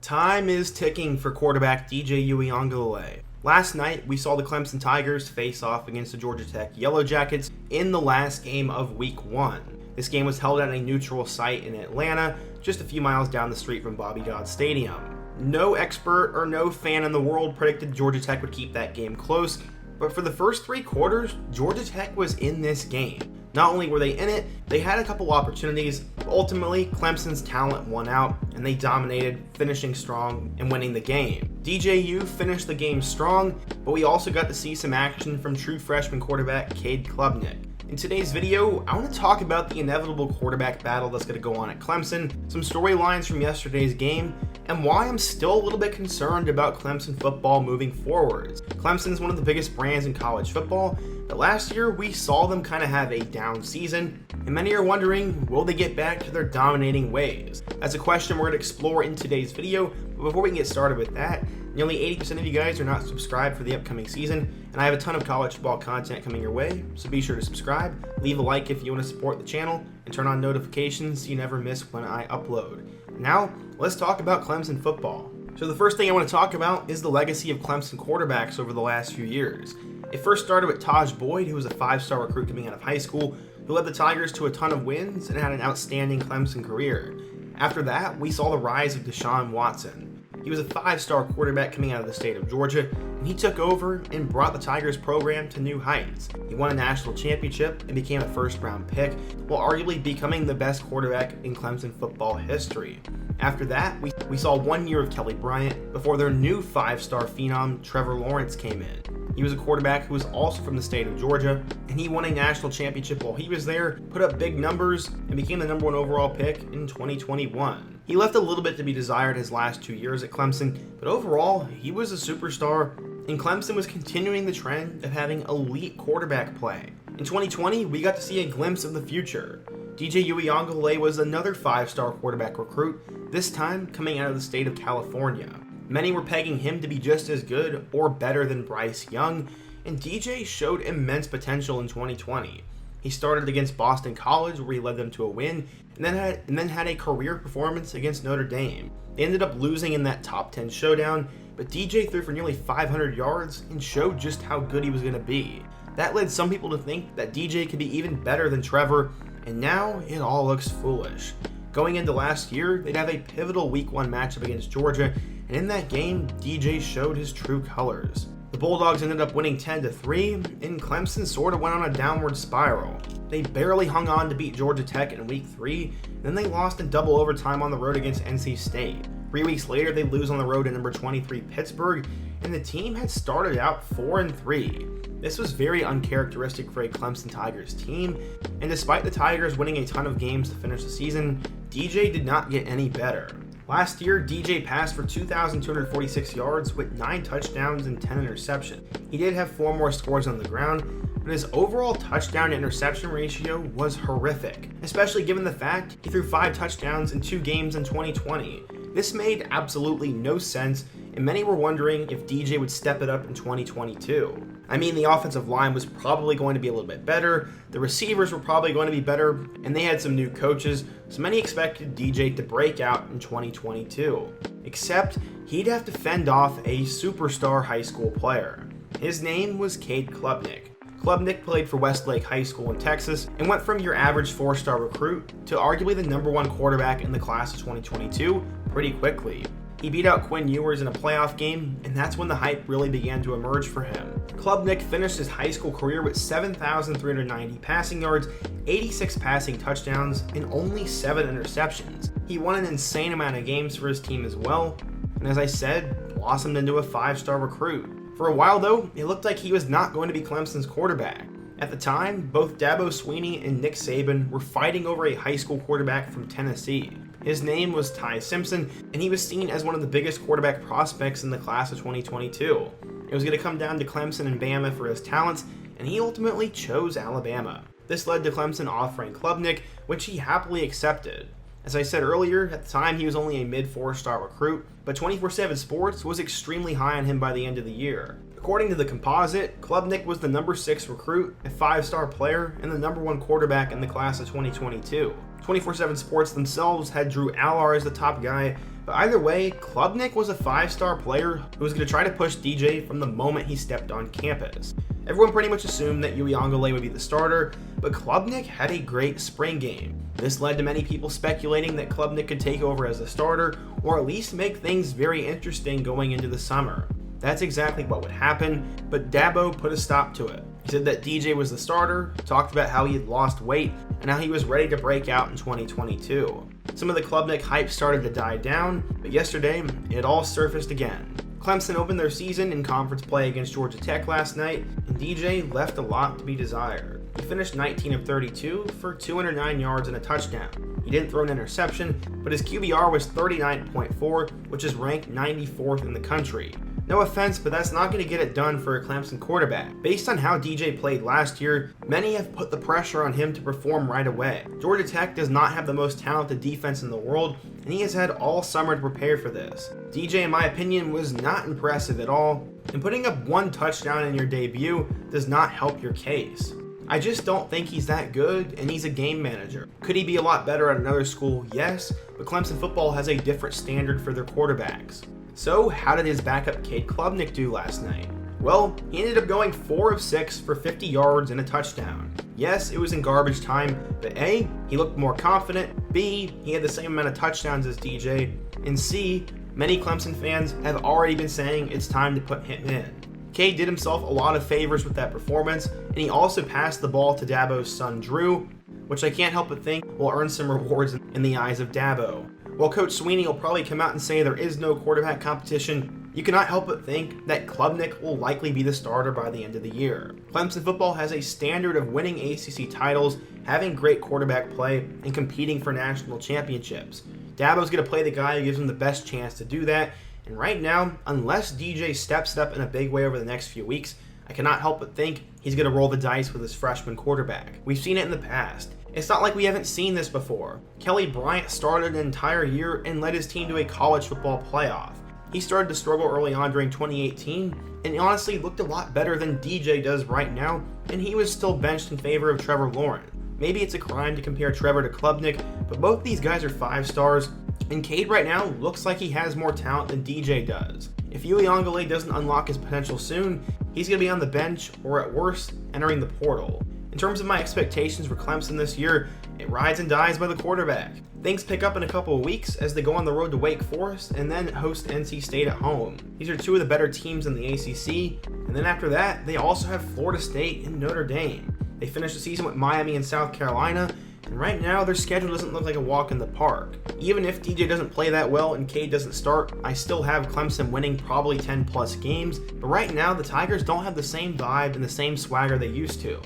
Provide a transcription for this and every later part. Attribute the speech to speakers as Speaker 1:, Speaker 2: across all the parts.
Speaker 1: Time is ticking for quarterback DJ Uiagalelei. Last night, we saw the Clemson Tigers face off against the Georgia Tech Yellow Jackets in the last game of Week 1. This game was held at a neutral site in Atlanta, just a few miles down the street from Bobby Dodd Stadium. No expert or no fan in the world predicted Georgia Tech would keep that game close, but for the first 3 quarters, Georgia Tech was in this game. Not only were they in it, they had a couple opportunities, but ultimately Clemson's talent won out and they dominated, finishing strong and winning the game. DJU finished the game strong, but we also got to see some action from true freshman quarterback Cade Klubnik. In today's video, I want to talk about the inevitable quarterback battle that's going to go on at Clemson, some storylines from yesterday's game, and why I'm still a little bit concerned about Clemson football moving forwards. Clemson is one of the biggest brands in college football, but last year we saw them kind of have a down season, and many are wondering, will they get back to their dominating ways? That's a question we're going to explore in today's video, but before we can get started with that, nearly 80% of you guys are not subscribed for the upcoming season, and I have a ton of college football content coming your way, so be sure to subscribe, leave a like if you want to support the channel, and turn on notifications so you never miss when I upload. Now, let's talk about Clemson football. So the first thing I want to talk about is the legacy of Clemson quarterbacks over the last few years. It first started with Taj Boyd, who was a 5-star recruit coming out of high school, who led the Tigers to a ton of wins and had an outstanding Clemson career. After that, we saw the rise of Deshaun Watson. He was a 5-star quarterback coming out of the state of Georgia, and he took over and brought the Tigers program to new heights. He won a national championship and became a first-round pick, while arguably becoming the best quarterback in Clemson football history. After that, we saw 1 year of Kelly Bryant before their new 5-star phenom, Trevor Lawrence, came in. He was a quarterback who was also from the state of Georgia, and he won a national championship while he was there, put up big numbers, and became the number 1 overall pick in 2021. He left a little bit to be desired his last 2 years at Clemson, but overall, he was a superstar, and Clemson was continuing the trend of having elite quarterback play. In 2020, we got to see a glimpse of the future. DJ Uiagalelei was another 5-star quarterback recruit, this time coming out of the state of California. Many were pegging him to be just as good or better than Bryce Young, and DJ showed immense potential in 2020. He started against Boston College, where he led them to a win, and then had a career performance against Notre Dame. They ended up losing in that top 10 showdown, but DJ threw for nearly 500 yards and showed just how good he was going to be. That led some people to think that DJ could be even better than Trevor, and now it all looks foolish. Going into last year, they'd have a pivotal Week 1 matchup against Georgia, and in that game, DJ showed his true colors. The Bulldogs ended up winning 10-3, and Clemson sort of went on a downward spiral. They barely hung on to beat Georgia Tech in Week 3, then they lost in double overtime on the road against NC State. 3 weeks later, they lose on the road to number 23 Pittsburgh, and the team had started out 4-3. This was very uncharacteristic for a Clemson Tigers team, and despite the Tigers winning a ton of games to finish the season, DJ did not get any better. Last year, DJ passed for 2,246 yards with 9 touchdowns and 10 interceptions. He did have 4 more scores on the ground, but his overall touchdown to interception ratio was horrific, especially given the fact he threw 5 touchdowns in 2 games in 2020. This made absolutely no sense, and many were wondering if DJ would step it up in 2022. I mean, the offensive line was probably going to be a little bit better, the receivers were probably going to be better, and they had some new coaches, so many expected DJ to break out in 2022. Except, he'd have to fend off a superstar high school player. His name was Cade Klubnik. Klubnik played for Westlake High School in Texas and went from your average 4-star recruit to arguably the number 1 quarterback in the class of 2022 pretty quickly. He beat out Quinn Ewers in a playoff game, and that's when the hype really began to emerge for him. Klubnik finished his high school career with 7,390 passing yards, 86 passing touchdowns, and only 7 interceptions. He won an insane amount of games for his team as well, and as I said, blossomed into a 5-star recruit. For a while though, it looked like he was not going to be Clemson's quarterback. At the time, both Dabo Swinney and Nick Saban were fighting over a high school quarterback from Tennessee. His name was Ty Simpson, and he was seen as one of the biggest quarterback prospects in the class of 2022. It was going to come down to Clemson and Bama for his talents, and he ultimately chose Alabama. This led to Clemson offering Klubnik, which he happily accepted. As I said earlier, at the time he was only a mid-4-star recruit, but 24/7 Sports was extremely high on him by the end of the year. According to the composite, Klubnik was the number 6 recruit, a 5-star player, and the number 1 quarterback in the class of 2022. 24/7 Sports themselves had Drew Allar as the top guy, but either way, Klubnik was a 5-star player who was going to try to push DJ from the moment he stepped on campus. Everyone pretty much assumed that Uiagalelei would be the starter, but Klubnik had a great spring game. This led to many people speculating that Klubnik could take over as a starter, or at least make things very interesting going into the summer. That's exactly what would happen, but Dabo put a stop to it. He said that DJ was the starter, talked about how he had lost weight, and how he was ready to break out in 2022. Some of the Klubnik hype started to die down, but yesterday, it all surfaced again. Clemson opened their season in conference play against Georgia Tech last night, and DJ left a lot to be desired. He finished 19 of 32 for 209 yards and a touchdown. He didn't throw an interception, but his QBR was 39.4, which is ranked 94th in the country. No offense, but that's not going to get it done for a Clemson quarterback. Based on how DJ played last year, many have put the pressure on him to perform right away. Georgia Tech does not have the most talented defense in the world, and he has had all summer to prepare for this. DJ, in my opinion, was not impressive at all, and putting up one touchdown in your debut does not help your case. I just don't think he's that good, and he's a game manager. Could he be a lot better at another school? Yes, but Clemson football has a different standard for their quarterbacks. So, how did his backup Cade Klubnik do last night? Well, he ended up going 4 of 6 for 50 yards and a touchdown. Yes, it was in garbage time, but A, he looked more confident, B, he had the same amount of touchdowns as DJ, and C, many Clemson fans have already been saying it's time to put him in. Cade did himself a lot of favors with that performance, and he also passed the ball to Dabo's son Drew, which I can't help but think will earn some rewards in the eyes of Dabo. While Coach Sweeney will probably come out and say there is no quarterback competition, you cannot help but think that Klubnik will likely be the starter by the end of the year. Clemson football has a standard of winning ACC titles, having great quarterback play, and competing for national championships. Dabo's going to play the guy who gives him the best chance to do that, and right now, unless DJ steps up in a big way over the next few weeks, I cannot help but think he's going to roll the dice with his freshman quarterback. We've seen it in the past. It's not like we haven't seen this before. Kelly Bryant started an entire year and led his team to a college football playoff. He started to struggle early on during 2018, and he honestly looked a lot better than DJ does right now, and he was still benched in favor of Trevor Lawrence. Maybe it's a crime to compare Trevor to Klubnik, but both these guys are 5 stars, and Cade right now looks like he has more talent than DJ does. If Uiagalelei doesn't unlock his potential soon, he's going to be on the bench, or at worst, entering the portal. In terms of my expectations for Clemson this year, it rides and dies by the quarterback. Things pick up in a couple of weeks as they go on the road to Wake Forest and then host NC State at home. These are 2 of the better teams in the ACC, and then after that, they also have Florida State and Notre Dame. They finish the season with Miami and South Carolina, and right now their schedule doesn't look like a walk in the park. Even if DJ doesn't play that well and Cade doesn't start, I still have Clemson winning probably 10 plus games, but right now the Tigers don't have the same vibe and the same swagger they used to.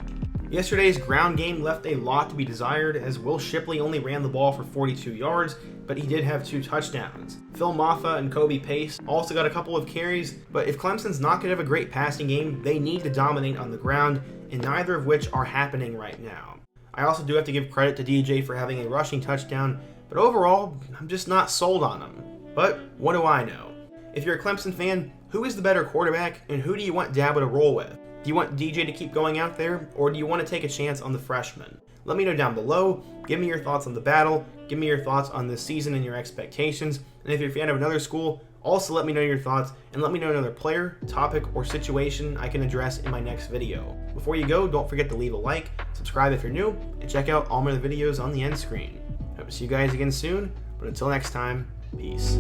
Speaker 1: Yesterday's ground game left a lot to be desired, as Will Shipley only ran the ball for 42 yards, but he did have 2 touchdowns. Phil Maffa and Kobe Pace also got a couple of carries, but if Clemson's not going to have a great passing game, they need to dominate on the ground, and neither of which are happening right now. I also do have to give credit to DJ for having a rushing touchdown, but overall, I'm just not sold on him. But what do I know? If you're a Clemson fan, who is the better quarterback, and who do you want Dabo to roll with? Do you want DJ to keep going out there, or do you want to take a chance on the freshman? Let me know down below. Give me your thoughts on the battle. Give me your thoughts on this season and your expectations. And if you're a fan of another school, also let me know your thoughts, and let me know another player, topic, or situation I can address in my next video. Before you go, don't forget to leave a like, subscribe if you're new, and check out all my other videos on the end screen. Hope to see you guys again soon, but until next time, peace.